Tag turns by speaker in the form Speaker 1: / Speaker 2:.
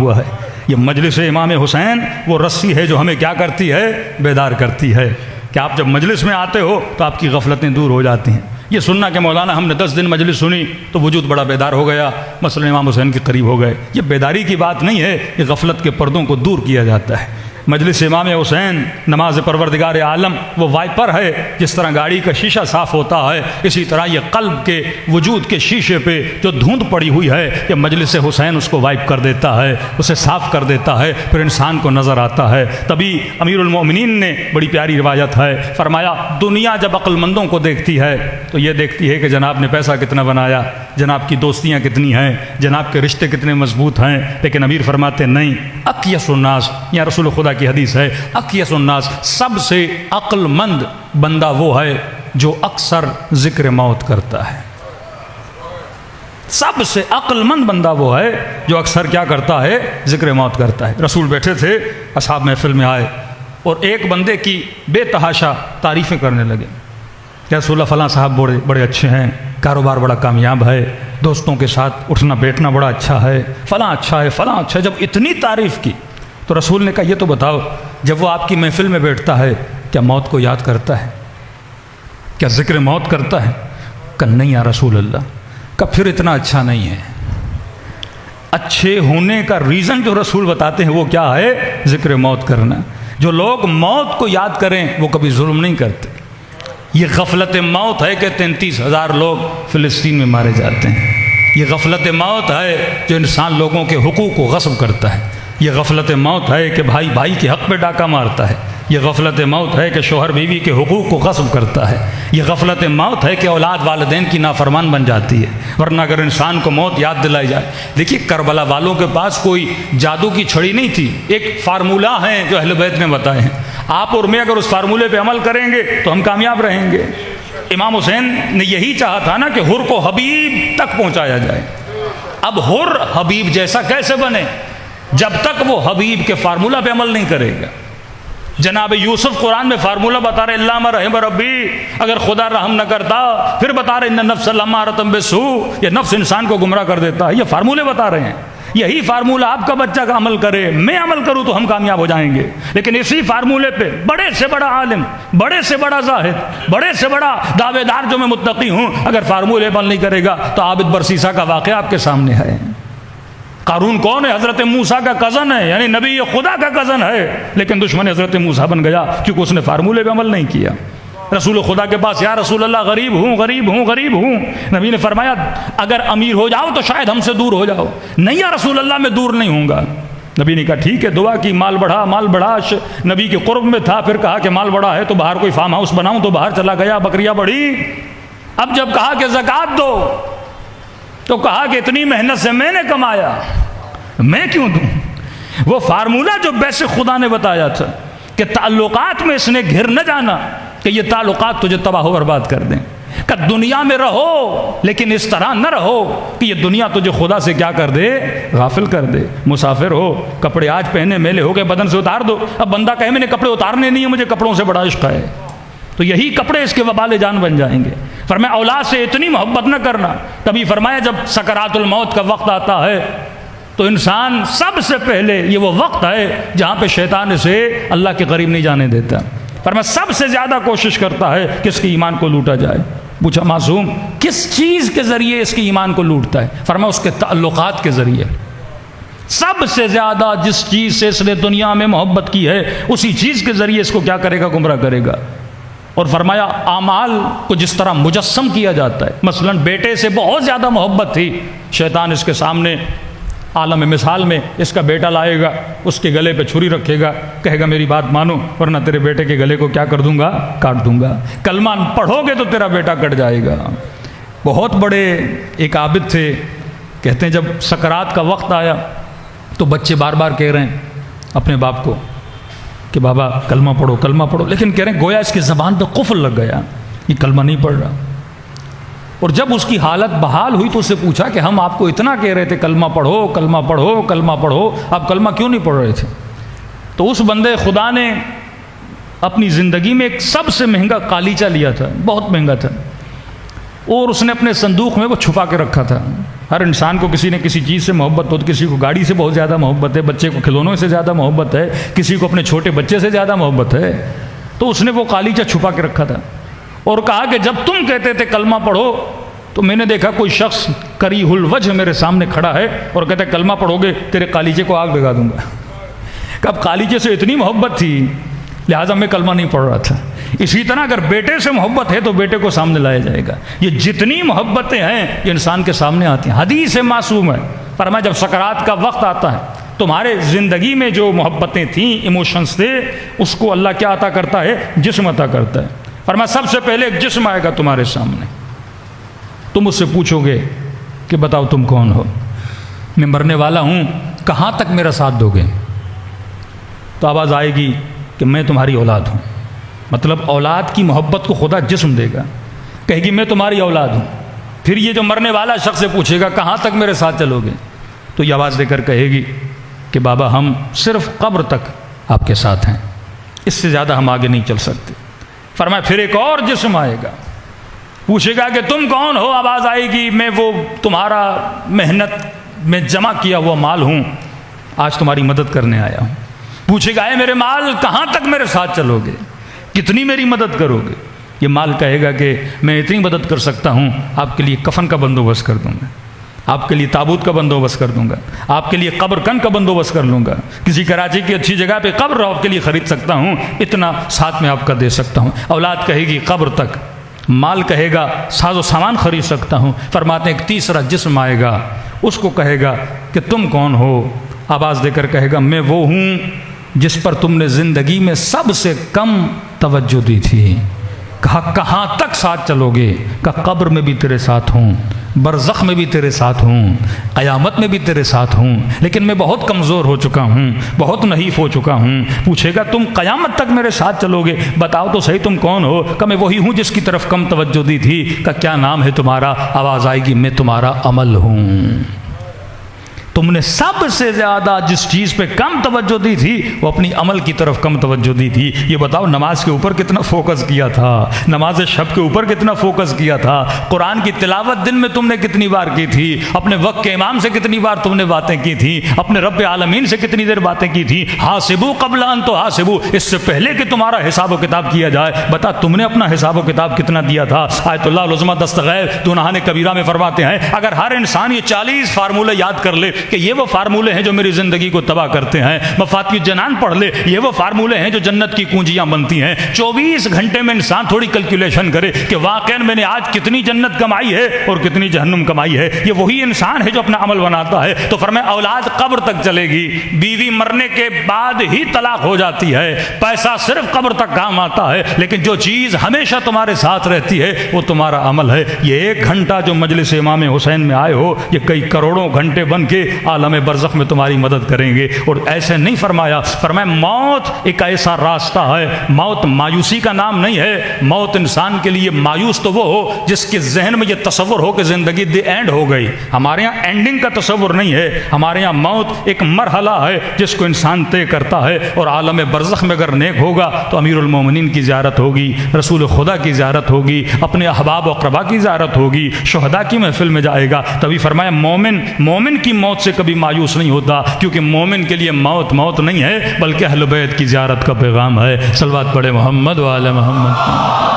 Speaker 1: ہوا ہے۔ یہ مجلس امام حسین وہ رسی ہے جو ہمیں کیا کرتی ہے؟ بیدار کرتی ہے کہ آپ جب مجلس میں آتے ہو تو آپ کی غفلتیں دور ہو جاتی ہیں۔ یہ سننا کہ مولانا ہم نے 10 دن مجلس سنی تو وجود بڑا بیدار ہو گیا، مثلا امام حسین کے قریب ہو گئے، یہ بیداری کی بات نہیں ہے، یہ غفلت کے پردوں کو دور کیا جاتا ہے۔ مجلس امام حسین نماز پروردگار عالم وہ وائپر ہے، جس طرح گاڑی کا شیشہ صاف ہوتا ہے اسی طرح یہ قلب کے وجود کے شیشے پہ جو دھند پڑی ہوئی ہے یہ مجلس حسین اس کو وائپ کر دیتا ہے، اسے صاف کر دیتا ہے، پھر انسان کو نظر آتا ہے۔ تبھی امیر المومنین نے بڑی پیاری روایت ہے، فرمایا دنیا جب عقل مندوں کو دیکھتی ہے تو یہ دیکھتی ہے کہ جناب نے پیسہ کتنا بنایا، جناب کی دوستیاں کتنی ہیں، جناب کے رشتے کتنے مضبوط ہیں، لیکن امیر فرماتے نہیں، اکیس الناس، یا رسول خدا کی حدیث ہے، اکیس الناس، سب سے عقل مند بندہ وہ ہے جو اکثر ذکر موت کرتا ہے۔ سب سے عقل مند بندہ وہ ہے جو اکثر کیا کرتا ہے؟ ذکر موت کرتا ہے۔ رسول بیٹھے تھے، اصحاب محفل میں آئے اور ایک بندے کی بے تحاشا تعریفیں کرنے لگے کہ رسول اللہ فلاں صاحب بڑے اچھے ہیں، کاروبار بڑا کامیاب ہے، دوستوں کے ساتھ اٹھنا بیٹھنا بڑا اچھا ہے، فلاں اچھا ہے، فلاں اچھا ہے۔ جب اتنی تعریف کی تو رسول نے کہا یہ تو بتاؤ جب وہ آپ کی محفل میں بیٹھتا ہے کیا موت کو یاد کرتا ہے؟ کیا ذکر موت کرتا ہے؟ کہ نہیں یا رسول اللہ۔ کہ پھر اتنا اچھا نہیں ہے۔ اچھے ہونے کا ریزن جو رسول بتاتے ہیں وہ کیا ہے؟ ذکر موت کرنا۔ جو لوگ موت کو یاد کریں وہ کبھی ظلم نہیں کرتے۔ یہ غفلت موت ہے کہ 33,000 لوگ فلسطین میں مارے جاتے ہیں۔ یہ غفلت موت ہے جو انسان لوگوں کے حقوق کو غصب کرتا ہے۔ یہ غفلت موت ہے کہ بھائی بھائی کے حق پہ ڈاکہ مارتا ہے۔ یہ غفلت موت ہے کہ شوہر بیوی کے حقوق کو غصب کرتا ہے۔ یہ غفلت موت ہے کہ اولاد والدین کی نافرمان بن جاتی ہے۔ ورنہ اگر انسان کو موت یاد دلائی جائے، دیکھیے کربلا والوں کے پاس کوئی جادو کی چھڑی نہیں تھی، ایک فارمولہ ہے جو اہل بیت نے بتائے ہیں۔ آپ اور میں اگر اس فارمولے پہ عمل کریں گے تو ہم کامیاب رہیں گے۔ امام حسین نے یہی چاہا تھا نا کہ حر کو حبیب تک پہنچایا جائے۔ اب حر حبیب جیسا کیسے بنے جب تک وہ حبیب کے فارمولہ پہ عمل نہیں کرے گا؟ جناب یوسف قرآن میں فارمولہ بتا رہے اللہ رحم ربی، اگر خدا رحم نہ کرتا، پھر بتا رہے ان نفس لامارۃ بالسوء، یہ نفس انسان کو گمراہ کر دیتا ہے۔ یہ فارمولے بتا رہے ہیں، یہی فارمولہ آپ کا بچہ کا عمل کرے، میں عمل کروں تو ہم کامیاب ہو جائیں گے۔ لیکن اسی فارمولے پہ بڑے سے بڑا عالم، بڑے سے بڑا زاہد، بڑے سے بڑا دعوے دار جو میں متقی ہوں، اگر فارمولے عمل نہیں کرے گا تو عابد برسیسا کا واقعہ آپ کے سامنے ہے۔ قارون کون ہے؟ حضرت موسیٰ کا کزن ہے، یعنی نبی خدا کا کزن ہے، لیکن دشمن حضرت موسیٰ بن گیا کیونکہ اس نے فارمولے پہ عمل نہیں کیا۔ رسول خدا کے پاس یا رسول اللہ غریب ہوں غریب ہوں غریب ہوں، نبی نے فرمایا اگر امیر ہو جاؤ تو شاید ہم سے دور ہو جاؤ۔ نہیں یا رسول اللہ میں دور نہیں ہوں گا۔ نبی نے کہا ٹھیک ہے، دعا کی، مال بڑھا، مال بڑھا، نبی کے قرب میں تھا، پھر کہا کہ مال بڑھا ہے تو باہر کوئی فارم ہاؤس بناؤں، تو باہر چلا گیا، بکریاں بڑھی۔ اب جب کہا کہ زکوٰۃ دو تو کہا کہ اتنی محنت سے میں نے کمایا، میں کیوں دوں؟ وہ فارمولہ جو بیس خدا نے بتایا تھا کہ تعلقات میں اس نے گھر نہ جانا کہ یہ تعلقات تجھے تباہ و برباد کر دیں، کہ دنیا میں رہو لیکن اس طرح نہ رہو کہ یہ دنیا تجھے خدا سے کیا کر دے؟ غافل کر دے۔ مسافر ہو، کپڑے آج پہنے میلے ہو گئے، بدن سے اتار دو۔ اب بندہ کہے میں نے کپڑے اتارنے نہیں ہیں، مجھے کپڑوں سے بڑا عشق ہے، تو یہی کپڑے اس کے وبال جان بن جائیں گے۔ فرمایا اولاد سے اتنی محبت نہ کرنا۔ تبھی فرمایا جب سکرات الموت کا وقت آتا ہے تو انسان سب سے پہلے، یہ وہ وقت ہے جہاں پہ شیطان اسے اللہ کے قریب نہیں جانے دیتا، فرمایا سب سے زیادہ کوشش کرتا ہے کہ اس کے ایمان کو لوٹا جائے۔ پوچھا معصوم کس چیز کے ذریعے اس کے ایمان کو لوٹتا ہے؟ فرمایا اس کے تعلقات کے ذریعے۔ سب سے زیادہ جس چیز سے اس نے دنیا میں محبت کی ہے اسی چیز کے ذریعے اس کو کیا کرے گا؟ گمراہ کرے گا۔ اور فرمایا اعمال کو جس طرح مجسم کیا جاتا ہے، مثلا بیٹے سے بہت زیادہ محبت تھی، شیطان اس کے سامنے عالم مثال میں اس کا بیٹا لائے گا، اس کے گلے پہ چھری رکھے گا، کہے گا میری بات مانو ورنہ تیرے بیٹے کے گلے کو کیا کر دوں گا؟ کاٹ دوں گا، کلمہ پڑھو گے تو تیرا بیٹا کٹ جائے گا۔ بہت بڑے ایک عابد تھے، کہتے ہیں جب سکرات کا وقت آیا تو بچے بار بار کہہ رہے ہیں اپنے باپ کو کہ بابا کلمہ پڑھو کلمہ پڑھو، لیکن کہہ رہے ہیں گویا اس کی زبان پہ قفل لگ گیا، یہ کلمہ نہیں پڑھ رہا۔ اور جب اس کی حالت بحال ہوئی تو اس سے پوچھا کہ ہم آپ کو اتنا کہہ رہے تھے کلمہ پڑھو کلمہ پڑھو کلمہ پڑھو، آپ کلمہ کیوں نہیں پڑھ رہے تھے؟ تو اس بندے خدا نے اپنی زندگی میں ایک سب سے مہنگا قالیچہ لیا تھا، بہت مہنگا تھا، اور اس نے اپنے صندوق میں وہ چھپا کے رکھا تھا۔ ہر انسان کو کسی نہ کسی چیز سے محبت ہو، تو کسی کو گاڑی سے بہت زیادہ محبت ہے، بچے کو کھلونوں سے زیادہ محبت ہے، کسی کو اپنے چھوٹے بچے سے زیادہ محبت ہے. تو اس نے وہ قالیچہ چھپا کے رکھا تھا اور کہا کہ جب تم کہتے تھے کلمہ پڑھو تو میں نے دیکھا کوئی شخص کریہ الوجہ میرے سامنے کھڑا ہے اور کہتا ہے کلمہ پڑھو گے تیرے قالیچے کو آگ لگا دوں گا. اب قالیچے سے اتنی محبت تھی لہٰذا میں کلمہ نہیں پڑھ رہا تھا. اسی طرح اگر بیٹے سے محبت ہے تو بیٹے کو سامنے لایا جائے گا. یہ جتنی محبتیں ہیں یہ انسان کے سامنے آتی ہیں. حدیث معصوم ہے، فرمایا جب سکرات کا وقت آتا ہے تمہارے زندگی میں جو محبتیں تھیں، ایموشنز تھے، اس کو اللہ کیا عطا کرتا ہے؟ جسم عطا کرتا ہے. فرمایا سب سے پہلے ایک جسم آئے گا تمہارے سامنے، تم اس سے پوچھو گے کہ بتاؤ تم کون ہو؟ میں مرنے والا ہوں، کہاں تک میرا ساتھ دو گے؟ تو آواز آئے گی کہ میں تمہاری اولاد ہوں. مطلب اولاد کی محبت کو خدا جسم دے گا، کہے گی میں تمہاری اولاد ہوں. پھر یہ جو مرنے والا شخص سے پوچھے گا کہاں تک میرے ساتھ چلو گے، تو یہ آواز دے کر کہے گی کہ بابا ہم صرف قبر تک آپ کے ساتھ ہیں، اس سے زیادہ ہم آگے نہیں چل سکتے. فرمایا پھر ایک اور جسم آئے گا، پوچھے گا کہ تم کون ہو؟ آواز آئے گی میں وہ تمہارا محنت میں جمع کیا ہوا مال ہوں، آج تمہاری مدد کرنے آیا ہوں. پوچھے گا اے میرے مال کہاں تک میرے ساتھ چلو گے، کتنی میری مدد کرو گے؟ یہ مال کہے گا کہ میں اتنی مدد کر سکتا ہوں، آپ کے لیے کفن کا بندوبست کر دوں گا، آپ کے لیے تابوت کا بندوبست کر دوں گا، آپ کے لیے قبر کن کا بندوبست کر لوں گا، کسی کراچی کی اچھی جگہ پہ قبر آپ کے لیے خرید سکتا ہوں، اتنا ساتھ میں آپ کا دے سکتا ہوں. اولاد کہے گی قبر تک، مال کہے گا ساز و سامان خرید سکتا ہوں. فرماتے ہیں ایک تیسرا جسم آئے گا، اس کو کہے گا کہ تم کون ہو؟ آواز دے کر کہے گا میں وہ ہوں جس پر تم نے زندگی میں سب سے کم توجہ دی تھی. کہا کہاں تک ساتھ چلو گے؟ کہا قبر میں بھی تیرے ساتھ ہوں، برزخ میں بھی تیرے ساتھ ہوں، قیامت میں بھی تیرے ساتھ ہوں، لیکن میں بہت کمزور ہو چکا ہوں، بہت نحیف ہو چکا ہوں. پوچھے گا تم قیامت تک میرے ساتھ چلو گے، بتاؤ تو صحیح تم کون ہو؟ کہ میں وہی ہوں جس کی طرف کم توجہ دی تھی. کہ کیا نام ہے تمہارا؟ آواز آئے گی میں تمہارا عمل ہوں. تم نے سب سے زیادہ جس چیز پہ کم توجہ دی تھی وہ اپنی عمل کی طرف کم توجہ دی تھی. یہ بتاؤ نماز کے اوپر کتنا فوکس کیا تھا، نماز شب کے اوپر کتنا فوکس کیا تھا، قرآن کی تلاوت دن میں تم نے کتنی بار کی تھی، اپنے وقت کے امام سے کتنی بار تم نے باتیں کی تھی، اپنے رب عالمین سے کتنی دیر باتیں کی تھی. حاسبو قبل ان تحاسبو، اس سے پہلے کہ تمہارا حساب و کتاب کیا جائے بتا تم نے اپنا حساب و کتاب کتنا دیا تھا. آیت اللہ العظمہ دستغیر دونہان کبیرہ میں فرماتے ہیں اگر ہر انسان یہ 40 فارمولے یاد کر لے کہ یہ وہ فارمولے ہیں جو میری زندگی کو تباہ کرتے ہیں، مفاتیح الجنان پڑھ لے یہ وہ فارمولے ہیں جو جنت کی کنجیاں بنتی ہیں، 24 گھنٹے میں انسان تھوڑی کیلکولیشن کرے کہ واقعا میں نے آج کتنی جنت کمائی ہے اور کتنی جہنم کمائی ہے، یہ وہی انسان ہے جو اپنا عمل بناتا ہے. تو فرمایا اولاد قبر تک چلے گی، بیوی مرنے کے بعد ہی طلاق ہو جاتی ہے، پیسہ صرف قبر تک کام آتا ہے، لیکن جو چیز ہمیشہ تمہارے ساتھ رہتی ہے وہ تمہارا عمل ہے. یہ 1 گھنٹہ جو مجلس امام حسین میں آئے ہو یہ کئی کروڑوں گھنٹے بن کے عالم برزخ میں تمہاری مدد کریں گے. اور ایسے نہیں فرمایا موت ایک ایسا راستہ ہے، موت مایوسی کا نام نہیں ہے. موت انسان کے لیے مایوس تو وہ ہو جس کے ذہن میں یہ تصور ہو کہ زندگی دی اینڈ ہو گئی. ہمارے یہاں اینڈنگ کا تصور نہیں ہے، ہمارے یہاں موت ایک مرحلہ ہے جس کو انسان طے کرتا ہے. اور عالم برزخ میں اگر نیک ہوگا تو امیر المومنین کی زیارت ہوگی، رسول خدا کی زیارت ہوگی، اپنے احباب و اقربا کی زیارت ہوگی، شہداء کی محفل میں جائے گا. تبھی فرمایا مومن کی موت سے کبھی مایوس نہیں ہوتا، کیونکہ مومن کے لیے موت نہیں ہے بلکہ اہل بیت کی زیارت کا پیغام ہے. صلوات پڑھے محمد و آل محمد.